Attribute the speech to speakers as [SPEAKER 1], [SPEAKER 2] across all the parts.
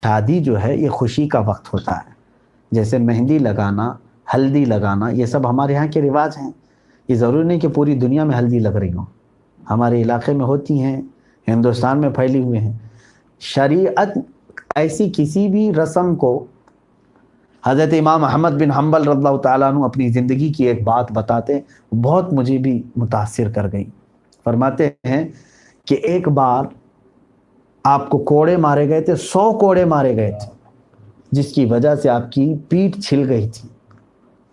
[SPEAKER 1] شادی جو ہے یہ خوشی کا وقت ہوتا ہے، جیسے مہندی لگانا، ہلدی لگانا، یہ سب ہمارے یہاں کے رواج ہیں۔ یہ ضروری نہیں کہ پوری دنیا میں ہلدی لگ رہی ہوں، ہمارے علاقے میں ہوتی ہیں، ہندوستان میں پھیلی ہوئے ہیں۔ شریعت ایسی کسی بھی رسم کو، حضرت امام احمد بن حنبل رضی اللہ تعالیٰ عنہ اپنی زندگی کی ایک بات بتاتے، بہت مجھے بھی متاثر کر گئی۔ فرماتے ہیں کہ ایک بار آپ کو کوڑے مارے گئے تھے، 100 کوڑے مارے گئے تھے، جس کی وجہ سے آپ کی پیٹھ چھل گئی تھی،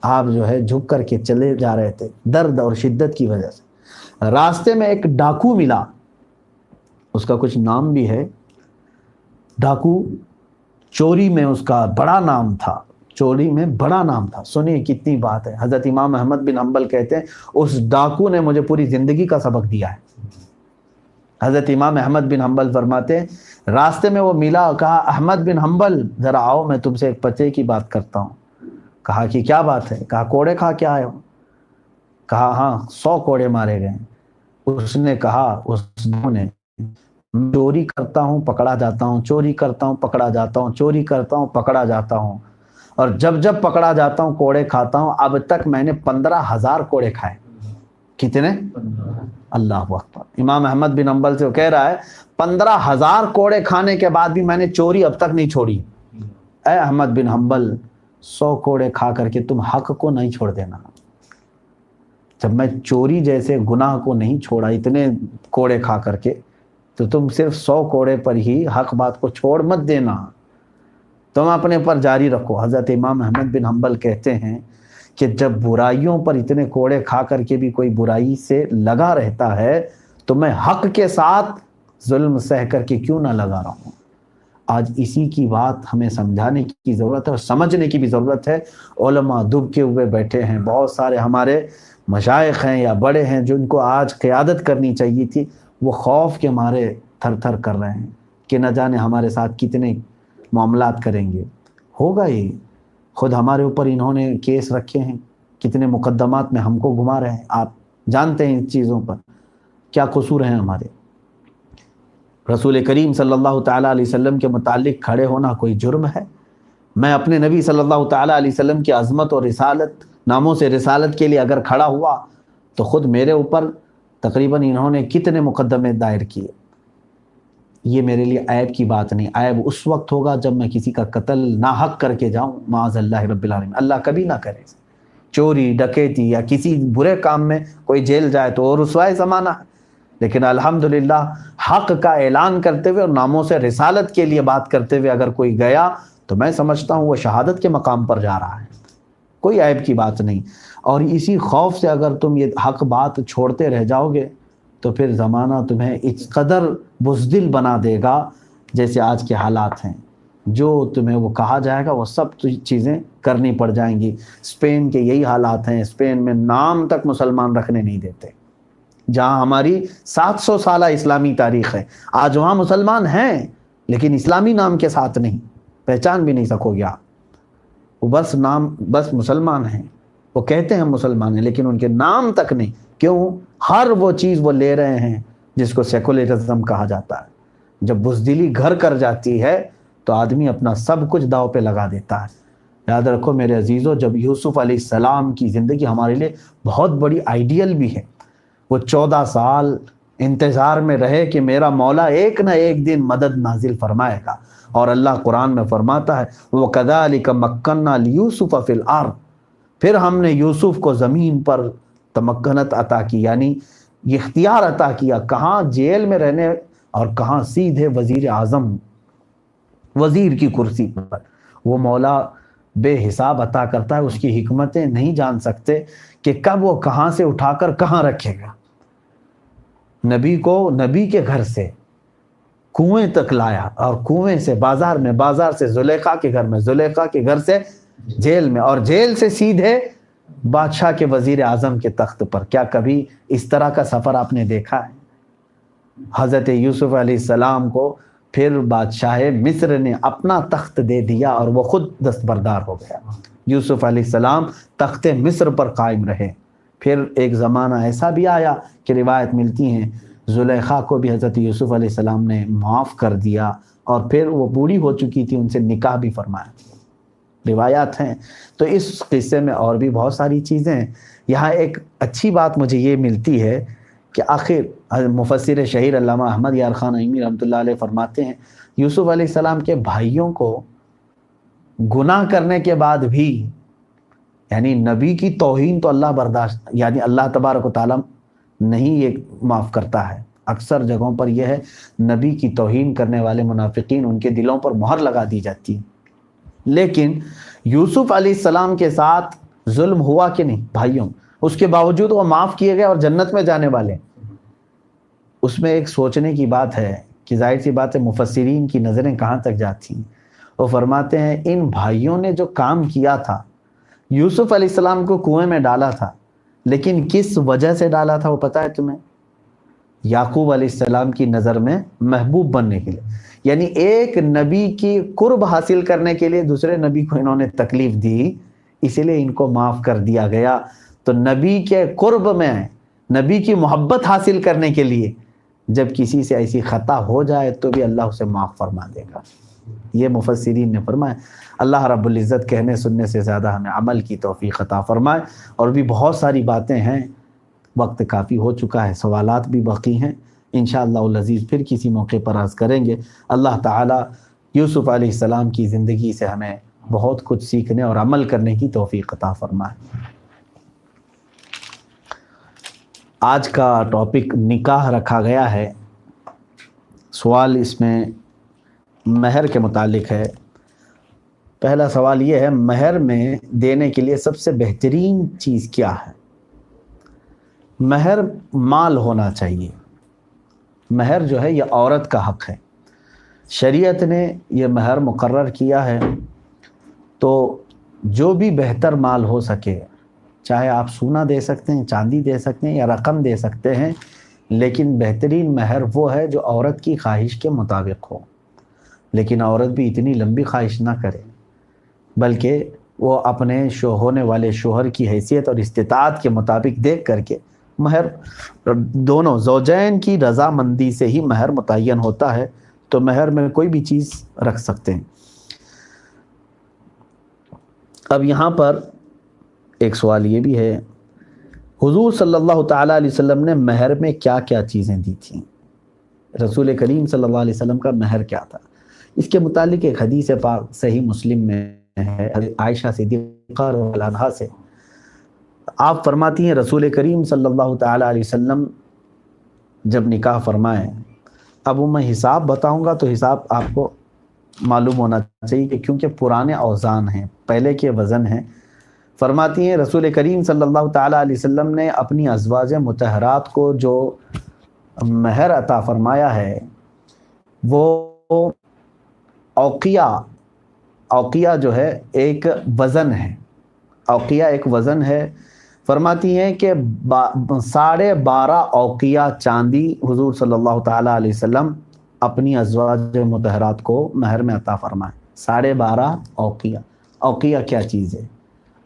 [SPEAKER 1] آپ جو ہے جھک کر کے چلے جا رہے تھے درد اور شدت کی وجہ سے۔ راستے میں ایک ڈاکو ملا، اس کا کچھ نام بھی ہے، ڈاکو چوری میں اس کا بڑا نام تھا، چوری میں بڑا نام تھا۔ سنیے کتنی بات ہے، حضرت امام احمد بن حنبل کہتے ہیں اس ڈاکو نے مجھے پوری زندگی کا سبق دیا ہے۔ حضرت امام احمد بن حنبل فرماتے ہیں راستے میں وہ ملا، کہا احمد بن حنبل ذرا آؤ، میں تم سے ایک پتے کی بات کرتا ہوں۔ کہا کہ کیا بات ہے؟ کہا کوڑے کھا کے آئے ہو؟ کہا ہاں 100 کوڑے مارے گئے۔ اس نے کہا، اس نے چوری کرتا ہوں پکڑا جاتا ہوں، چوری کرتا ہوں پکڑا جاتا ہوں، چوری کرتا ہوں پکڑا جاتا ہوں، اور جب جب پکڑا جاتا ہوں کوڑے کھاتا ہوں۔ اب تک میں نے 15,000 کوڑے کھائے۔ کتنے؟ اللہ اکبر۔ امام احمد بن حنبل سے وہ کہہ رہا ہے 15,000 کوڑے کھانے کے بعد بھی میں نے چوری اب تک نہیں چھوڑی۔ اے احمد بن حنبل، 100 کوڑے کھا کر کے تم حق کو نہیں چھوڑ دینا۔ جب میں چوری جیسے گناہ کو نہیں چھوڑا اتنے کوڑے کھا کر کے، تو تم صرف 100 کوڑے پر ہی حق بات کو چھوڑ مت دینا، تم اپنے پر جاری رکھو۔ حضرت امام احمد بن حنبل کہتے ہیں کہ جب برائیوں پر اتنے کوڑے کھا کر کے بھی کوئی برائی سے لگا رہتا ہے، تو میں حق کے ساتھ ظلم سہ کر کے کیوں نہ لگا رہا ہوں۔ آج اسی کی بات ہمیں سمجھانے کی ضرورت ہے اور سمجھنے کی بھی ضرورت ہے۔ علماء دب کے ہوئے بیٹھے ہیں، بہت سارے ہمارے مشائخ ہیں یا بڑے ہیں جن کو آج قیادت کرنی چاہیے تھی، وہ خوف کے مارے تھر تھر کر رہے ہیں کہ نہ جانے ہمارے ساتھ کتنے معاملات کریں گے۔ ہوگا ہی، خود ہمارے اوپر انہوں نے کیس رکھے ہیں، کتنے مقدمات میں ہم کو گھما رہے ہیں، آپ جانتے ہیں ان چیزوں پر کیا قصور ہیں ہمارے۔ رسول کریم صلی اللہ تعالیٰ علیہ وسلم کے متعلق کھڑے ہونا کوئی جرم ہے؟ میں اپنے نبی صلی اللہ تعالیٰ علیہ وسلم کی عظمت اور رسالت، ناموں سے رسالت کے لیے اگر کھڑا ہوا تو خود میرے اوپر تقریباً انہوں نے کتنے مقدمے دائر کیے۔ یہ میرے لیے عیب کی بات نہیں، عیب اس وقت ہوگا جب میں کسی کا قتل ناحق کر کے جاؤں، معاذ اللہ رب العالمین، اللہ کبھی نہ کرے۔ چوری ڈکیتی یا کسی برے کام میں کوئی جیل جائے تو اور رسوائے زمانہ ہے، لیکن الحمدللہ حق کا اعلان کرتے ہوئے اور ناموں سے رسالت کے لیے بات کرتے ہوئے اگر کوئی گیا تو میں سمجھتا ہوں وہ شہادت کے مقام پر جا رہا ہے، کوئی عیب کی بات نہیں۔ اور اسی خوف سے اگر تم یہ حق بات چھوڑتے رہ جاؤ گے تو پھر زمانہ تمہیں اس قدر بزدل بنا دے گا جیسے آج کے حالات ہیں، جو تمہیں وہ کہا جائے گا وہ سب چیزیں کرنی پڑ جائیں گی۔ اسپین کے یہی حالات ہیں، اسپین میں نام تک مسلمان رکھنے نہیں دیتے، جہاں ہماری 700 سالہ اسلامی تاریخ ہے، آج وہاں مسلمان ہیں لیکن اسلامی نام کے ساتھ نہیں، پہچان بھی نہیں سکو گے آپ، وہ بس مسلمان ہیں، وہ کہتے ہیں مسلمان ہیں لیکن ان کے نام تک نہیں۔ کیوں؟ ہر وہ چیز وہ لے رہے ہیں جس کو سیکولرزم کہا جاتا ہے۔ جب بزدلی گھر کر جاتی ہے تو آدمی اپنا سب کچھ داؤ پہ لگا دیتا ہے۔ یاد رکھو میرے عزیزو، جب یوسف علیہ السلام کی زندگی ہمارے لیے بہت بڑی آئیڈیل بھی ہے، وہ 14 سال انتظار میں رہے کہ میرا مولا ایک نہ ایک دن مدد نازل فرمائے گا، اور اللہ قرآن میں فرماتا ہے وَكَذَلِكَ مَكَّنَّا لِيُوسُفَ فِي الْأَرْضِ، پھر ہم نے یوسف کو زمین پر تمکنت عطا کی، یعنی یہ اختیار عطا کیا، کہاں جیل میں رہنے اور کہاں سیدھے وزیر اعظم، وزیر کی کرسی پر۔ وہ مولا بے حساب عطا کرتا ہے، اس کی حکمتیں نہیں جان سکتے کہ کب وہ کہاں سے اٹھا کر کہاں رکھے گا۔ نبی کو نبی کے گھر سے کنویں تک لایا، اور کنویں سے بازار میں، بازار سے زلیخا کے گھر میں، زلیخا کے گھر سے جیل میں، اور جیل سے سیدھے بادشاہ کے وزیر اعظم کے تخت پر۔ کیا کبھی اس طرح کا سفر آپ نے دیکھا ہے؟ حضرت یوسف علیہ السلام کو پھر بادشاہ مصر نے اپنا تخت دے دیا اور وہ خود دستبردار ہو گیا۔ یوسف علیہ السلام تخت مصر پر قائم رہے۔ پھر ایک زمانہ ایسا بھی آیا کہ روایت ملتی ہیں زلیخا کو بھی حضرت یوسف علیہ السلام نے معاف کر دیا، اور پھر وہ بوڑھی ہو چکی تھی، ان سے نکاح بھی فرمایا، روایات ہیں۔ تو اس قصے میں اور بھی بہت ساری چیزیں ہیں۔ یہاں ایک اچھی بات مجھے یہ ملتی ہے کہ آخر مفسر شہیر علامہ احمد یار خان عیمی رحمۃ اللہ علیہ فرماتے ہیں یوسف علیہ السلام کے بھائیوں کو گناہ کرنے کے بعد بھی، یعنی نبی کی توہین تو اللہ برداشت، یعنی اللہ تبارک و تعالیٰ نہیں یہ معاف کرتا ہے۔ اکثر جگہوں پر یہ ہے، نبی کی توہین کرنے والے منافقین ان کے دلوں پر مہر لگا دی جاتی ہے، لیکن یوسف علیہ السلام کے ساتھ ظلم ہوا کہ نہیں بھائیوں، اس کے باوجود وہ معاف کیے گئے اور جنت میں جانے والے۔ اس میں ایک سوچنے کی بات ہے کہ ظاہر سی بات ہے مفسرین کی نظریں کہاں تک جاتی ہیں۔ وہ فرماتے ہیں ان بھائیوں نے جو کام کیا تھا، یوسف علیہ السلام کو کنویں میں ڈالا تھا، لیکن کس وجہ سے ڈالا تھا وہ پتہ ہے تمہیں؟ یعقوب علیہ السلام کی نظر میں محبوب بننے کے لیے، یعنی ایک نبی کی قرب حاصل کرنے کے لیے دوسرے نبی کو انہوں نے تکلیف دی، اسی لیے ان کو معاف کر دیا گیا۔ تو نبی کے قرب میں، نبی کی محبت حاصل کرنے کے لیے جب کسی سے ایسی خطا ہو جائے تو بھی اللہ اسے معاف فرما دے گا۔ یہ مفسرین نے فرمایا۔ اللہ رب العزت کہنے سننے سے زیادہ ہمیں عمل کی توفیق عطا فرمائے۔ اور بھی بہت ساری باتیں ہیں، وقت کافی ہو چکا ہے، سوالات بھی باقی ہیں، انشاءاللہ العزیز پھر کسی موقع پر عرض کریں گے۔ اللہ تعالیٰ یوسف علیہ السلام کی زندگی سے ہمیں بہت کچھ سیکھنے اور عمل کرنے کی توفیق عطا فرمائے۔ آج کا ٹاپک نکاح رکھا گیا ہے۔ سوال اس میں مہر کے متعلق ہے۔ پہلا سوال یہ ہے، مہر میں دینے کے لیے سب سے بہترین چیز کیا ہے؟ مہر مال ہونا چاہیے۔ مہر جو ہے یہ عورت کا حق ہے، شریعت نے یہ مہر مقرر کیا ہے، تو جو بھی بہتر مال ہو سکے، چاہے آپ سونا دے سکتے ہیں، چاندی دے سکتے ہیں یا رقم دے سکتے ہیں، لیکن بہترین مہر وہ ہے جو عورت کی خواہش کے مطابق ہو۔ لیکن عورت بھی اتنی لمبی خواہش نہ کرے، بلکہ وہ اپنے ہونے والے شوہر کی حیثیت اور استطاعت کے مطابق دیکھ کر کے مہر، دونوں زوجین کی رضامندی سے ہی مہر متعین ہوتا ہے۔ تو مہر میں کوئی بھی چیز رکھ سکتے ہیں۔ اب یہاں پر ایک سوال یہ بھی ہے، حضور صلی اللہ تعالیٰ علیہ وسلم نے مہر میں کیا کیا چیزیں دی تھیں؟ رسول کریم صلی اللہ علیہ وسلم کا مہر کیا تھا؟ اس کے متعلق ایک حدیث پاک صحیح مسلم میں ہے، عائشہ صدیقہ رضی اللہ عنہا سے۔ آپ فرماتی ہیں رسول کریم صلی اللہ تعالیٰ علیہ وسلم جب نکاح فرمائیں، اب وہ میں حساب بتاؤں گا تو حساب آپ کو معلوم ہونا چاہیے کہ کیونکہ پرانے اوزان ہیں، پہلے کے وزن ہیں۔ فرماتی ہیں رسول کریم صلی اللہ تعالیٰ علیہ وسلم نے اپنی ازواج مطہرات کو جو مہر عطا فرمایا ہے وہ اوقیہ جو ہے ایک وزن ہے، اوقیہ ایک وزن ہے۔ فرماتی ہیں کہ 12.5 اوقیہ چاندی حضور صلی اللہ تعالیٰ علیہ وسلم اپنی ازواج مطہرات کو مہر میں عطا فرمائے۔ 12.5 اوقیہ۔ اوقیہ کیا چیز ہے؟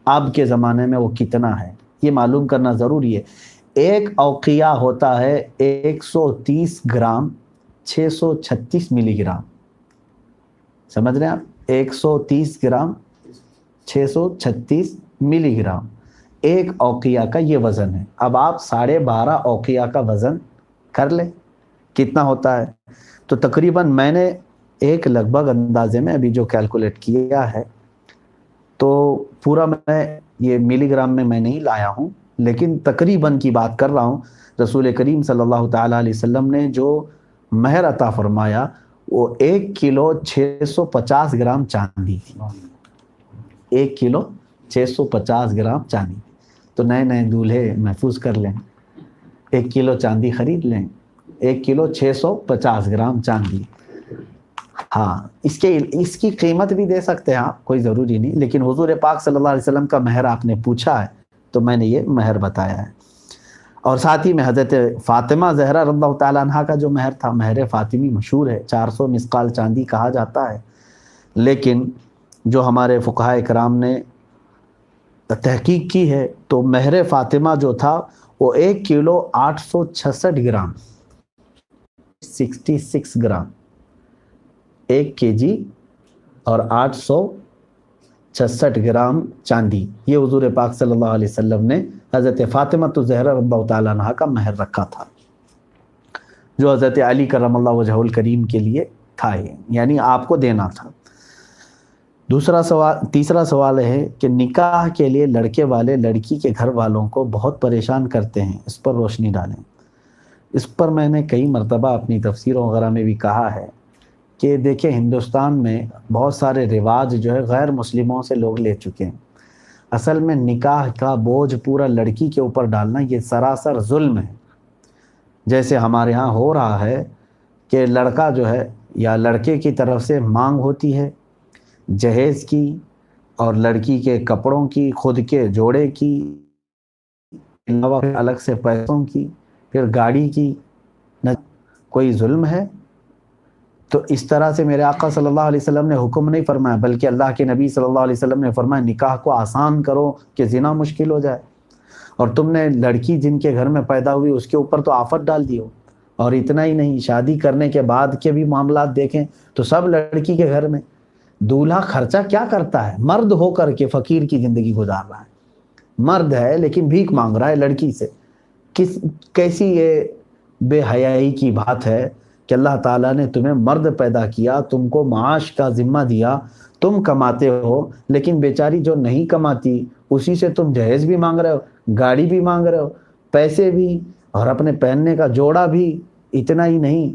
[SPEAKER 1] اب کے زمانے میں وہ کتنا ہے یہ معلوم کرنا ضروری ہے۔ ایک اوقیہ ہوتا ہے 130 گرام 636 ملی گرام، سمجھ رہے ہیں آپ؟ 130 گرام 636 ملی گرام ایک اوقیہ کا یہ وزن ہے۔ اب آپ 12.5 اوقیہ کا وزن کر لیں کتنا ہوتا ہے۔ تو تقریباً میں نے ایک لگ بھگ اندازے میں ابھی جو کیلکولیٹ کیا ہے، تو پورا میں یہ ملی گرام میں نہیں لایا ہوں، لیکن تقریباً کی بات کر رہا ہوں۔ رسول کریم صلی اللہ تعالیٰ علیہ وسلم نے جو مہر عطا فرمایا وہ 1 کلو 650 گرام چاندی تھی۔ 1 کلو 650 گرام چاندی۔ تو نئے نئے دولہے محفوظ کر لیں، 1 کلو چاندی خرید لیں، 1 کلو 650 گرام چاندی۔ ہاں، اس کی قیمت بھی دے سکتے ہیں آپ، کوئی ضروری نہیں، لیکن حضور پاک صلی اللہ علیہ وسلم کا مہر آپ نے پوچھا ہے تو میں نے یہ مہر بتایا ہے۔ اور ساتھ ہی میں حضرت فاطمہ زہرا رضی اللہ تعالیٰ عنہ کا جو مہر تھا، مہر فاطمی مشہور ہے، 400 مسقال چاندی کہا جاتا ہے، لیکن جو ہمارے فقہاء کرام نے تحقیق کی ہے تو مہر فاطمہ جو تھا وہ 1 کلو 866 گرام 66 گرام 1 kg اور 866 گرام چاندی، یہ حضور پاک صلی اللہ علیہ وسلم نے حضرت فاطمہ الزہرا رضی اللہ تعالیٰ عنہا کا مہر رکھا تھا، جو حضرت علی کرم اللہ وجہہ الکریم کے لیے تھا، یعنی آپ کو دینا تھا۔ تیسرا سوال ہے کہ نکاح کے لیے لڑکے والے لڑکی کے گھر والوں کو بہت پریشان کرتے ہیں، اس پر روشنی ڈالیں۔ اس پر میں نے کئی مرتبہ اپنی تفسیروں وغیرہ میں بھی کہا ہے کہ دیکھیں ہندوستان میں بہت سارے رواج جو ہے غیر مسلموں سے لوگ لے چکے ہیں۔ اصل میں نکاح کا بوجھ پورا لڑکی کے اوپر ڈالنا یہ سراسر ظلم ہے۔ جیسے ہمارے ہاں ہو رہا ہے کہ لڑکا جو ہے یا لڑکے کی طرف سے مانگ ہوتی ہے جہیز کی اور لڑکی کے کپڑوں کی، خود کے جوڑے کی، علاوہ الگ سے پیسوں کی، پھر گاڑی کی، نہ کوئی ظلم ہے؟ تو اس طرح سے میرے آقا صلی اللہ علیہ وسلم نے حکم نہیں فرمایا، بلکہ اللہ کے نبی صلی اللہ علیہ وسلم نے فرمایا نکاح کو آسان کرو کہ زنا مشکل ہو جائے۔ اور تم نے لڑکی جن کے گھر میں پیدا ہوئی اس کے اوپر تو آفت ڈال دی ہو۔ اور اتنا ہی نہیں، شادی کرنے کے بعد کے بھی معاملات دیکھیں تو سب لڑکی کے گھر میں دولہا خرچہ کیا کرتا ہے؟ مرد ہو کر کے فقیر کی زندگی گزار رہا ہے، مرد ہے لیکن بھیک مانگ رہا ہے لڑکی سے۔ کیسی یہ بے حیائی کی بات ہے کہ اللہ تعالیٰ نے تمہیں مرد پیدا کیا، تم کو معاش کا ذمہ دیا، تم کماتے ہو، لیکن بیچاری جو نہیں کماتی اسی سے تم جہیز بھی مانگ رہے ہو، گاڑی بھی مانگ رہے ہو، پیسے بھی، اور اپنے پہننے کا جوڑا بھی۔ اتنا ہی نہیں،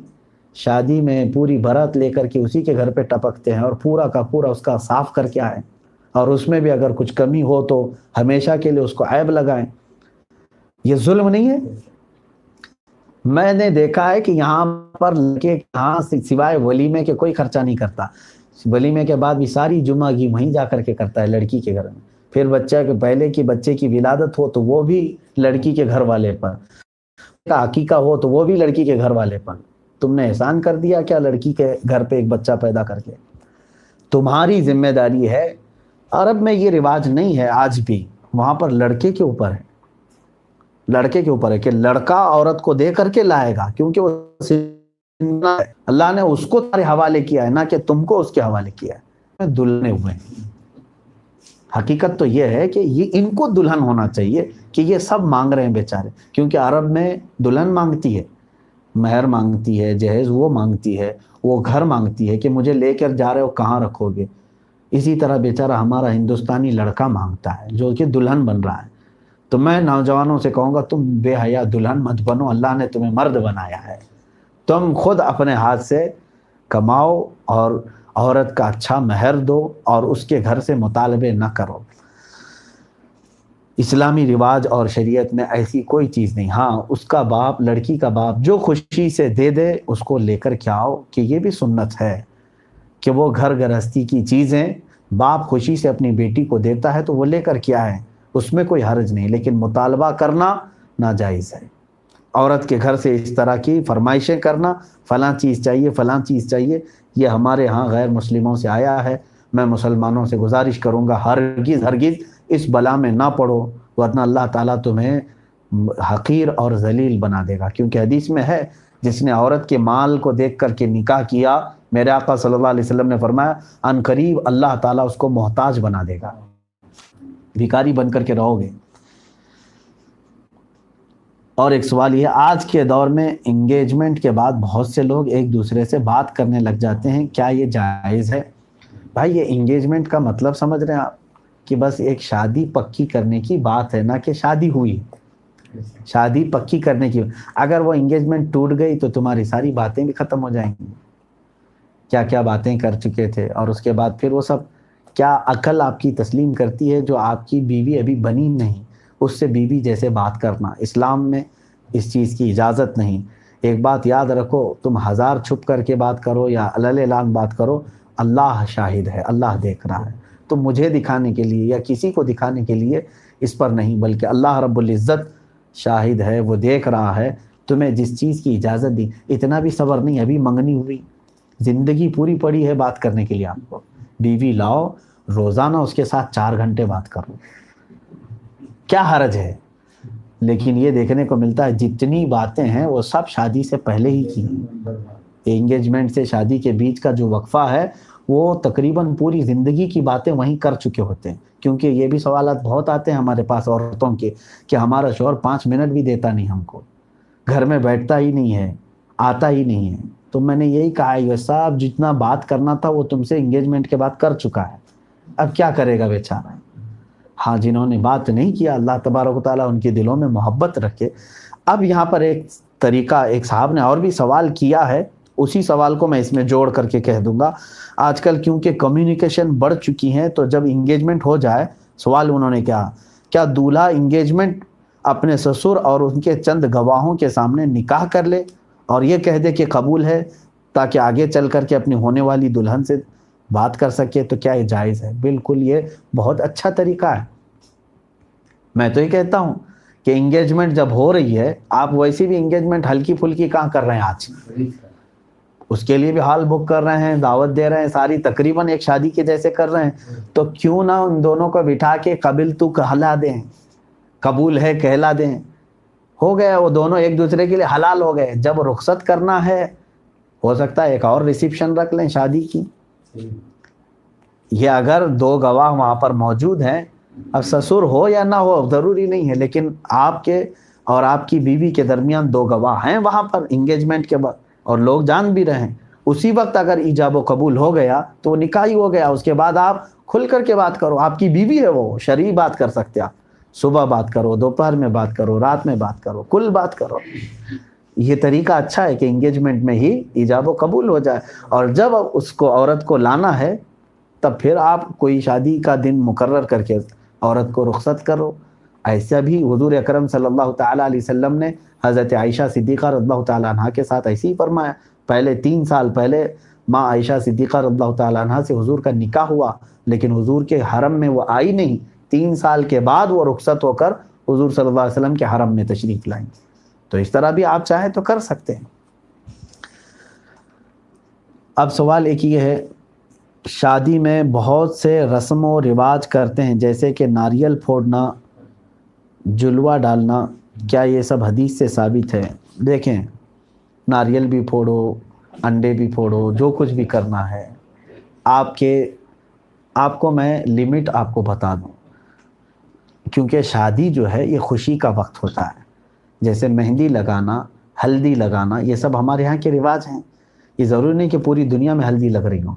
[SPEAKER 1] شادی میں پوری بارات لے کر کے اسی کے گھر پہ ٹپکتے ہیں اور پورا کا پورا اس کا صاف کر کے آئیں، اور اس میں بھی اگر کچھ کمی ہو تو ہمیشہ کے لیے اس کو عیب لگائیں۔ یہ ظلم نہیں ہے؟ میں نے دیکھا ہے کہ یہاں پر لڑکے یہاں سوائے ولیمے کے کوئی خرچہ نہیں کرتا، ولیمے کے بعد بھی ساری جمعہ کی وہیں جا کر کے کرتا ہے لڑکی کے گھر میں۔ پھر بچہ کے پہلے کی بچے کی ولادت ہو تو وہ بھی لڑکی کے گھر والے پر، کا عقیقہ ہو تو وہ بھی لڑکی کے گھر والے پر۔ تم نے احسان کر دیا کیا لڑکی کے گھر پہ ایک بچہ پیدا کر کے؟ تمہاری ذمہ داری ہے۔ عرب میں یہ رواج نہیں ہے آج بھی، وہاں پر لڑکے کے اوپر ہے، لڑکے کے اوپر ہے کہ لڑکا عورت کو دے کر کے لائے گا، کیونکہ وہ اللہ نے اس کو تمہارے حوالے کیا ہے، نہ کہ تم کو اس کے حوالے کیا ہے۔ دلہنے ہوئے ہیں، حقیقت تو یہ ہے کہ یہ ان کو دلہن ہونا چاہیے کہ یہ سب مانگ رہے ہیں بیچارے، کیونکہ عرب میں دلہن مانگتی ہے، مہر مانگتی ہے، جہیز وہ مانگتی ہے، وہ گھر مانگتی ہے کہ مجھے لے کر جا رہے ہو کہاں رکھو گے۔ اسی طرح بیچارہ ہمارا ہندوستانی لڑکا مانگتا ہے جو کہ دلہن بن رہا ہے۔ تو میں نوجوانوں سے کہوں گا تم بے حیا دلہن مت بنو، اللہ نے تمہیں مرد بنایا ہے، تم خود اپنے ہاتھ سے کماؤ اور عورت کا اچھا مہر دو اور اس کے گھر سے مطالبے نہ کرو۔ اسلامی رواج اور شریعت میں ایسی کوئی چیز نہیں۔ ہاں اس کا باپ، لڑکی کا باپ جو خوشی سے دے دے اس کو لے کر کے آؤ، کہ یہ بھی سنت ہے کہ وہ گھر گرہستی کی چیزیں باپ خوشی سے اپنی بیٹی کو دیتا ہے تو وہ لے کر کے آئے، اس میں کوئی حرج نہیں، لیکن مطالبہ کرنا ناجائز ہے۔ عورت کے گھر سے اس طرح کی فرمائشیں کرنا، فلاں چیز چاہیے فلاں چیز چاہیے، یہ ہمارے ہاں غیر مسلموں سے آیا ہے۔ میں مسلمانوں سے گزارش کروں گا ہرگز ہرگز اس بلا میں نہ پڑو، ورنہ اللہ تعالیٰ تمہیں حقیر اور ذلیل بنا دے گا، کیونکہ حدیث میں ہے جس نے عورت کے مال کو دیکھ کر کے نکاح کیا، میرے آقا صلی اللہ علیہ وسلم نے فرمایا ان قریب اللہ تعالیٰ اس کو محتاج بنا دے گا، بھکاری بن کر کے رہو گے۔ اور ایک سوال یہ، آج کے دور میں انگیجمنٹ کے بعد بہت سے لوگ ایک دوسرے سے بات کرنے لگ جاتے ہیں، کیا یہ جائز ہے؟ بھائی یہ انگیجمنٹ کا مطلب سمجھ رہے ہیں آپ کہ بس ایک شادی پکی کرنے کی بات ہے، نہ کہ شادی ہوئی، شادی پکی کرنے کی۔ اگر وہ انگیجمنٹ ٹوٹ گئی تو تمہاری ساری باتیں بھی ختم ہو جائیں گی، کیا کیا باتیں کر چکے تھے، اور اس کے بعد پھر وہ سب کیا عقل آپ کی تسلیم کرتی ہے جو آپ کی بیوی ابھی بنی نہیں، اس سے بیوی جیسے بات کرنا، اسلام میں اس چیز کی اجازت نہیں۔ ایک بات یاد رکھو، تم 1000 چھپ کر کے بات کرو یا علل اعلان بات کرو، اللہ شاہد ہے، اللہ دیکھ رہا ہے۔ تو مجھے دکھانے کے لیے یا کسی کو دکھانے کے لیے اس پر نہیں، بلکہ اللہ رب العزت شاہد ہے، وہ دیکھ رہا ہے تمہیں جس چیز کی اجازت دی۔ اتنا بھی صبر نہیں، ابھی منگنی ہوئی، زندگی پوری پڑی ہے بات کرنے کے لیے آپ کو۔ بیوی لاؤ، روزانہ اس کے ساتھ 4 گھنٹے بات کرو، کیا حرج ہے؟ لیکن یہ دیکھنے کو ملتا ہے جتنی باتیں ہیں وہ سب شادی سے پہلے ہی کی، انگیجمنٹ سے شادی کے بیچ کا جو وقفہ ہے وہ تقریباً پوری زندگی کی باتیں وہیں کر چکے ہوتے ہیں. کیونکہ یہ بھی سوالات بہت آتے ہیں ہمارے پاس عورتوں کے کہ ہمارا شوہر 5 منٹ بھی دیتا نہیں ہم کو، گھر میں بیٹھتا ہی نہیں ہے، آتا ہی نہیں ہے. تو میں نے یہی کہا ہے صاحب جتنا بات کرنا تھا وہ تم سے انگیجمنٹ کے بعد کر چکا ہے، اب کیا کرے گا بیچارہ. ہاں جنہوں نے بات نہیں کیا اللہ تبارک و تعالیٰ ان کے دلوں میں محبت رکھے. اب یہاں پر ایک طریقہ، ایک صاحب نے اور بھی سوال کیا ہے، اسی سوال کو میں اس میں جوڑ کر کے کہہ دوں گا. آج کل کیونکہ کمیونیکیشن بڑھ چکی ہیں تو جب انگیجمنٹ ہو جائے، سوال انہوں نے کیا دولہا انگیجمنٹ اپنے سسر اور ان کے چند گواہوں کے سامنے نکاح کر لے اور یہ کہہ دے کہ قبول ہے تاکہ آگے چل کر کے اپنی ہونے والی دلہن سے بات کر سکے، تو کیا یہ جائز ہے؟ بالکل یہ بہت اچھا طریقہ ہے. میں تو یہ کہتا ہوں کہ انگیجمنٹ جب ہو رہی ہے، آپ ویسی بھی انگیجمنٹ ہلکی پھلکی کہاں کر رہے ہیں آج، اس کے لیے بھی ہال بک کر رہے ہیں، دعوت دے رہے ہیں، ساری تقریباً ایک شادی کے جیسے کر رہے ہیں. تو کیوں نہ ان دونوں کو بٹھا کے قبل تو کہلا دیں، قبول ہے کہلا دیں. ہو گیا، وہ دونوں ایک دوسرے کے لیے حلال ہو گئے. جب رخصت کرنا ہے ہو سکتا ہے ایک اور ریسیپشن رکھ لیں شادی کی. یہ اگر 2 گواہ وہاں پر موجود ہیں، اب سسر ہو یا نہ ہو ضروری نہیں ہے، لیکن آپ کے اور آپ کی بیوی کے درمیان 2 گواہ ہیں وہاں پر انگیجمنٹ کے بعد، اور لوگ جان بھی رہے ہیں، اسی وقت اگر ایجاب و قبول ہو گیا تو وہ نکاح ہی ہو گیا. اس کے بعد آپ کھل کر کے بات کرو، آپ کی بیوی ہے وہ شرعی بات کر سکتے، آپ صبح بات کرو، دوپہر میں بات کرو، رات میں بات کرو، کل بات کرو. یہ طریقہ اچھا ہے کہ انگیجمنٹ میں ہی ایجاب و قبول ہو جائے. اور جب اس کو عورت کو لانا ہے تب پھر آپ کوئی شادی کا دن مقرر کر کے عورت کو رخصت کرو. ایسا بھی حضور اکرم صلی اللہ تعالیٰ علیہ وسلم نے حضرت عائشہ صدیقہ رضی اللہ تعالیٰ عنہ کے ساتھ ایسے ہی فرمایا. پہلے 3 سال پہلے ماں عائشہ صدیقہ رضی اللہ تعالیٰ عنہ سے حضور کا نکاح ہوا، لیکن حضور کے حرم میں وہ آئی نہیں. 3 سال کے بعد وہ رخصت ہو کر حضور صلی اللہ علیہ وسلم کے حرم میں تشریف لائیں. تو اس طرح بھی آپ چاہیں تو کر سکتے ہیں. اب سوال ایک یہ ہے، شادی میں بہت سے رسم و رواج کرتے ہیں جیسے کہ ناریل پھوڑنا، جلوہ ڈالنا، کیا یہ سب حدیث سے ثابت ہے؟ دیکھیں، ناریل بھی پھوڑو، انڈے بھی پھوڑو، جو کچھ بھی کرنا ہے آپ کو میں لمٹ آپ کو بتا دوں، کیونکہ شادی جو ہے یہ خوشی کا وقت ہوتا ہے. جیسے مہندی لگانا، ہلدی لگانا، یہ سب ہمارے یہاں کے رواج ہیں. یہ ضروری نہیں کہ پوری دنیا میں ہلدی لگ رہی ہوں،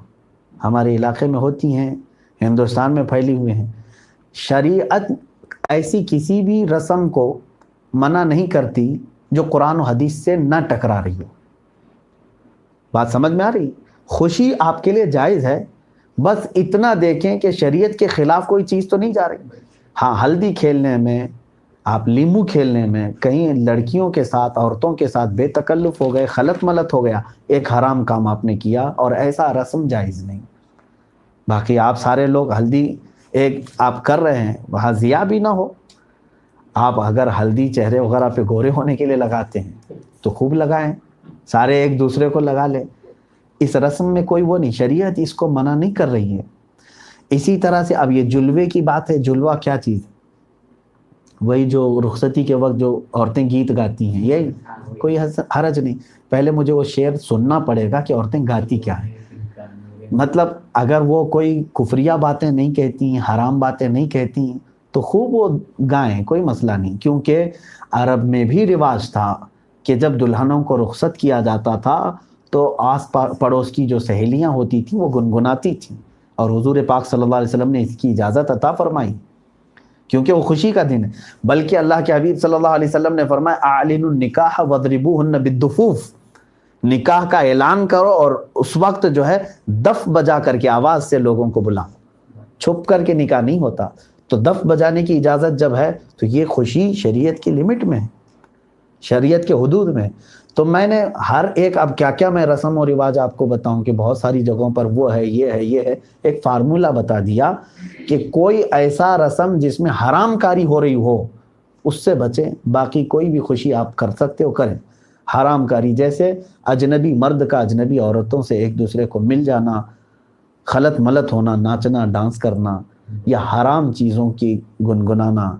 [SPEAKER 1] ہمارے علاقے میں ہوتی ہیں، ہندوستان میں پھیلی ہوئے ہیں. شریعت ایسی کسی بھی رسم کو منع نہیں کرتی جو قرآن و حدیث سے نہ ٹکرا رہی ہو. بات سمجھ میں آ رہی؟ خوشی آپ کے لیے جائز ہے، بس اتنا دیکھیں کہ شریعت کے خلاف کوئی چیز تو نہیں جا رہی. ہاں، ہلدی کھیلنے میں، آپ لیمو کھیلنے میں، کہیں لڑکیوں کے ساتھ، عورتوں کے ساتھ بے تکلف ہو گئے، خلط ملط ہو گیا، ایک حرام کام آپ نے کیا، اور ایسا رسم جائز نہیں. باقی آپ سارے لوگ ہلدی ایک آپ کر رہے ہیں، وہاں ضیاء بھی نہ ہو. آپ اگر ہلدی چہرے وغیرہ پہ گورے ہونے کے لیے لگاتے ہیں تو خوب لگائیں، سارے ایک دوسرے کو لگا لیں. اس رسم میں کوئی وہ نہیں، شریعت اس کو منع نہیں کر رہی ہے. اسی طرح سے اب یہ جلوے کی بات ہے، جلوہ کیا چیز؟ وہی جو رخصتی کے وقت جو عورتیں گیت گاتی ہیں، یہی کوئی حرج نہیں. پہلے مجھے وہ شعر سننا پڑے گا کہ عورتیں گاتی کیا ہیں. مطلب اگر وہ کوئی کفریہ باتیں نہیں کہتی ہیں، حرام باتیں نہیں کہتی ہیں تو خوب وہ گائیں، کوئی مسئلہ نہیں. کیونکہ عرب میں بھی رواج تھا کہ جب دلہنوں کو رخصت کیا جاتا تھا تو آس پڑوس کی جو سہیلیاں ہوتی تھیں وہ گنگناتی تھیں، اور حضور پاک صلی اللہ علیہ وسلم نے اس کی اجازت عطا فرمائی کیونکہ وہ خوشی کا دن ہے. بلکہ اللہ کے حبیب صلی اللہ علیہ وسلم نے فرمایا اعلنوا النکاح واضربوهن بالدفوف، نکاح کا اعلان کرو اور اس وقت جو ہے دف بجا کر کے آواز سے لوگوں کو بلاؤ. چھپ کر کے نکاح نہیں ہوتا. تو دف بجانے کی اجازت جب ہے تو یہ خوشی شریعت کی لمٹ میں ہے، شریعت کے حدود میں. تو میں نے ہر ایک، اب کیا کیا میں رسم و رواج آپ کو بتاؤں کہ بہت ساری جگہوں پر وہ ہے، یہ ہے، یہ ہے. ایک فارمولہ بتا دیا کہ کوئی ایسا رسم جس میں حرام کاری ہو رہی ہو اس سے بچیں. باقی کوئی بھی خوشی آپ کر سکتے ہو کریں. حرام کاری جیسے اجنبی مرد کا اجنبی عورتوں سے ایک دوسرے کو مل جانا، خلط ملط ہونا، ناچنا، ڈانس کرنا، یا حرام چیزوں کی گنگنانا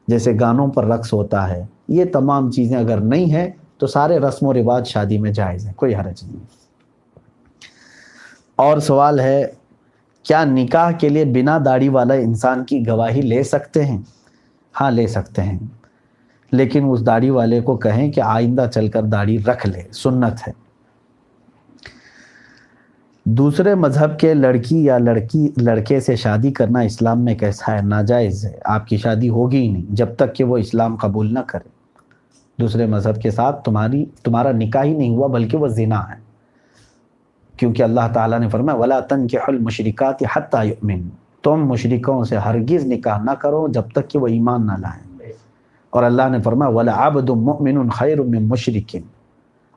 [SPEAKER 1] جیسے گانوں پر رقص ہوتا ہے، یہ تمام چیزیں اگر نہیں ہیں تو سارے رسم و رواج شادی میں جائز ہیں، کوئی حرج نہیں. اور سوال ہے، کیا نکاح کے لیے بنا داڑھی والا انسان کی گواہی لے سکتے ہیں؟ ہاں لے سکتے ہیں، لیکن اس داڑھی والے کو کہیں کہ آئندہ چل کر داڑھی رکھ لے، سنت ہے۔ دوسرے مذہب کے لڑکی یا لڑکے سے شادی کرنا اسلام میں کیسا ہے؟ ناجائز ہے، آپ کی شادی ہوگی ہی نہیں جب تک کہ وہ اسلام قبول نہ کرے۔ دوسرے مذہب کے ساتھ تمہارا نکاح ہی نہیں ہوا، بلکہ وہ زنا ہے، کیونکہ اللہ تعالیٰ نے فرمایا وَلَا تَنْكِحُوا الْمُشْرِكَاتِ حَتَّى يُؤْمِنْ، تم مشرکوں سے ہرگز نکاح نہ کرو جب تک کہ وہ ایمان نہ لائیں۔ اور اللہ نے فرمایا وَلَعَبْدٌ مُؤْمِنٌ خَيْرٌ مِّن مُشْرِكٍ،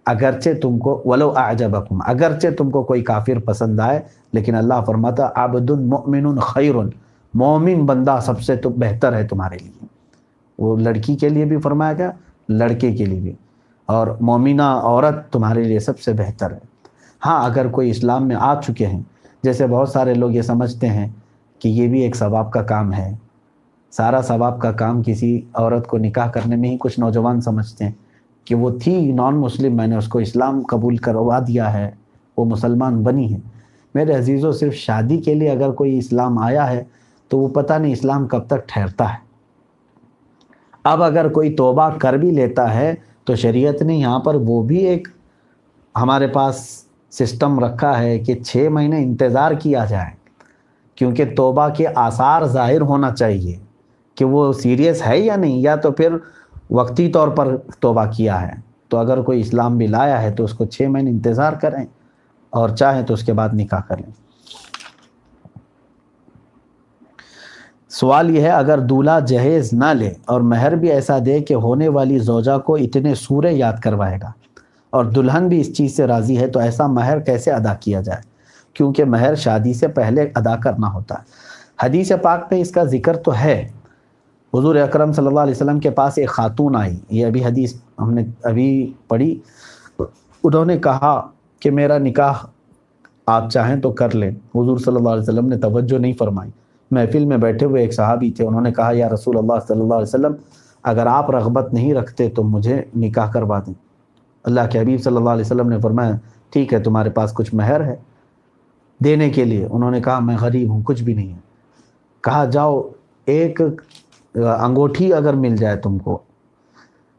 [SPEAKER 1] اگرچہ تم کو وَلَوْ أَعْجَبَكُمْ، اگرچہ تم کو کوئی کافر پسند آئے، لیکن اللہ فرماتا عبد مؤمن خیر، مومن بندہ سب سے تو بہتر ہے تمہارے لیے۔ وہ لڑکی کے لیے بھی فرمایا گیا، لڑکے کے لیے بھی، اور مومنہ عورت تمہارے لیے سب سے بہتر ہے۔ ہاں اگر کوئی اسلام میں آ چکے ہیں، جیسے بہت سارے لوگ یہ سمجھتے ہیں کہ یہ بھی ایک ثواب کا کام ہے، سارا ثواب کا کام کسی عورت کو نکاح کرنے میں ہی کچھ نوجوان سمجھتے ہیں کہ وہ تھی نان مسلم، میں نے اس کو اسلام قبول کروا دیا ہے، وہ مسلمان بنی ہے۔ میرے عزیزوں، صرف شادی کے لیے اگر کوئی اسلام آیا ہے تو وہ پتہ نہیں اسلام کب تک ٹھہرتا ہے۔ اب اگر کوئی توبہ کر بھی لیتا ہے تو شریعت نے یہاں پر وہ بھی ایک ہمارے پاس سسٹم رکھا ہے کہ 6 مہینے انتظار کیا جائے، کیونکہ توبہ کے آثار ظاہر ہونا چاہیے کہ وہ سیریس ہے یا نہیں، یا تو پھر وقتی طور پر توبہ کیا ہے۔ تو اگر کوئی اسلام بھی لایا ہے تو اس کو 6 مہینے انتظار کریں، اور چاہیں تو اس کے بعد نکاح کر لیں۔ سوال یہ ہے، اگر دولہا جہیز نہ لے اور مہر بھی ایسا دے کہ ہونے والی زوجہ کو اتنے سورے یاد کروائے گا اور دلہن بھی اس چیز سے راضی ہے، تو ایسا مہر کیسے ادا کیا جائے؟ کیونکہ مہر شادی سے پہلے ادا کرنا ہوتا ہے۔ حدیث پاک میں اس کا ذکر تو ہے۔ حضور اکرم صلی اللہ علیہ وسلم کے پاس ایک خاتون آئی، یہ ابھی حدیث ہم نے ابھی پڑھی، انہوں نے کہا کہ میرا نکاح آپ چاہیں تو کر لیں۔ حضور صلی اللہ علیہ وسلم نے توجہ نہیں فرمائی۔ محفل میں بیٹھے ہوئے ایک صحابی تھے، انہوں نے کہا یا رسول اللہ صلی اللہ علیہ وسلم، اگر آپ رغبت نہیں رکھتے تو مجھے نکاح کروا دیں۔ اللہ کے حبیب صلی اللہ علیہ وسلم نے فرمایا ٹھیک ہے، تمہارے پاس کچھ مہر ہے دینے کے لیے؟ انہوں نے کہا میں غریب ہوں، کچھ بھی نہیں ہے۔ کہا جاؤ ایک انگوٹھی اگر مل جائے تم کو،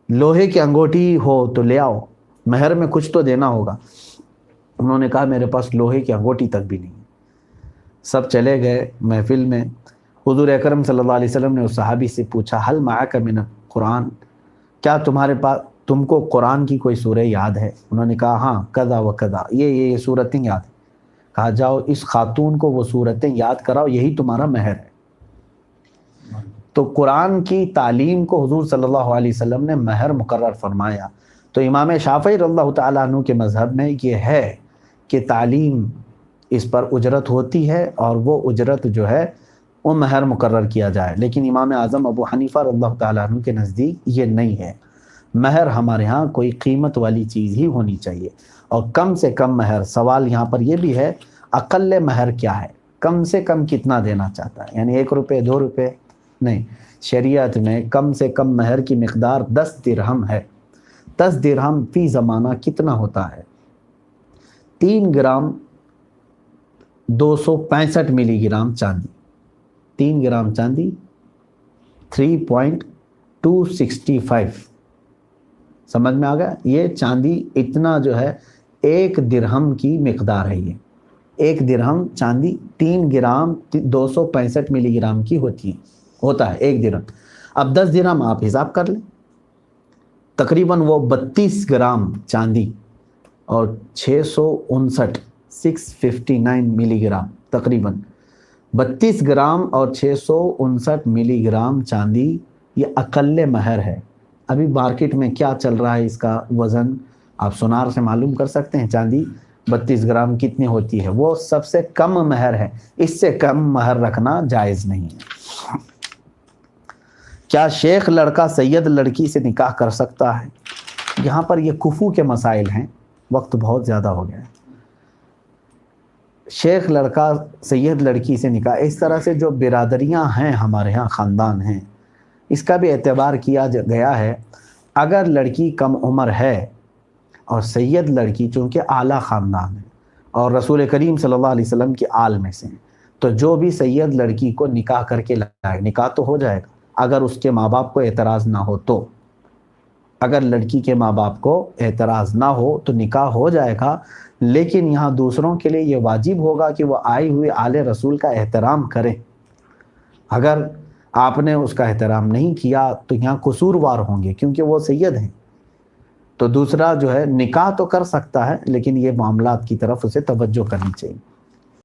[SPEAKER 1] لوہے کی انگوٹھی ہو تو لے آؤ، مہر میں کچھ تو دینا ہوگا۔ انہوں نے کہا میرے پاس لوہے کی انگوٹھی تک بھی نہیں۔ سب چلے گئے محفل میں۔ حضور اکرم صلی اللہ علیہ وسلم نے اس صحابی سے پوچھا حل معک من القرآن، کیا تمہارے پاس تم کو قرآن کی کوئی سورہ یاد ہے؟ انہوں نے کہا ہاں کذا و کذا، یہ سورتیں یاد ہیں۔ کہا جاؤ اس خاتون کو وہ سورتیں یاد کراؤ، یہی تمہارا مہر ہے۔ تو قرآن کی تعلیم کو حضور صلی اللہ علیہ وسلم نے مہر مقرر فرمایا۔ تو امام شافعی رضی اللہ تعالیٰ عنہ کے مذہب میں یہ ہے کہ تعلیم اس پر اجرت ہوتی ہے، اور وہ اجرت جو ہے وہ مہر مقرر کیا جائے۔ لیکن امام اعظم ابو حنیفہ رضی اللہ تعالیٰ عنہ کے نزدیک یہ نہیں ہے۔ مہر ہمارے ہاں کوئی قیمت والی چیز ہی ہونی چاہیے، اور کم سے کم مہر، سوال یہاں پر یہ بھی ہے اقل مہر کیا ہے، کم سے کم کتنا دینا چاہتا ہے، یعنی 1 روپے 2 روپے نہیں۔ شریعت میں کم سے کم مہر کی مقدار 10 درہم ہے۔ 10 درہم فی زمانہ کتنا ہوتا ہے؟ 3 گرام 265 ملی گرام چاندی۔ 3 گرام چاندی 3.265، سمجھ میں آ گیا؟ یہ چاندی اتنا جو ہے 1 درہم کی مقدار ہے۔ یہ 1 درہم چاندی 3 گرام 265 ملی گرام کی ہوتا ہے 1 درہم۔ اب 10 درہم آپ حساب کر لیں، تقریباً وہ 32 گرام چاندی اور 659 ملی گرام، تقریباً 32 گرام اور 659 ملی گرام چاندی، یہ اقل مہر ہے۔ ابھی مارکیٹ میں کیا چل رہا ہے اس کا وزن آپ سونار سے معلوم کر سکتے ہیں، چاندی 32 گرام کتنی ہوتی ہے، وہ سب سے کم مہر ہے۔ اس سے کم مہر رکھنا جائز نہیں ہے۔ کیا شیخ لڑکا سید لڑکی سے نکاح کر سکتا ہے؟ یہاں پر یہ کفو کے مسائل ہیں، وقت بہت زیادہ ہو گیا ہے۔ شیخ لڑکا سید لڑکی سے نکاح، اس طرح سے جو برادریاں ہیں ہمارے ہاں، خاندان ہیں، اس کا بھی اعتبار کیا گیا ہے۔ اگر لڑکی کم عمر ہے اور سید لڑکی چونکہ اعلیٰ خاندان ہے اور رسول کریم صلی اللہ علیہ وسلم کی آل میں سے ہیں۔ تو جو بھی سید لڑکی کو نکاح کر کے لائے، نکاح تو ہو جائے گا اگر اس کے ماں باپ کو اعتراض نہ ہو تو، اگر لڑکی کے ماں باپ کو اعتراض نہ ہو تو نکاح ہو جائے گا، لیکن یہاں دوسروں کے لیے یہ واجب ہوگا کہ وہ آئی ہوئی آل رسول کا احترام کریں۔ اگر آپ نے اس کا احترام نہیں کیا تو یہاں قصوروار ہوں گے، کیونکہ وہ سید ہیں۔ تو دوسرا جو ہے نکاح تو کر سکتا ہے، لیکن یہ معاملات کی طرف اسے توجہ کرنی چاہیے۔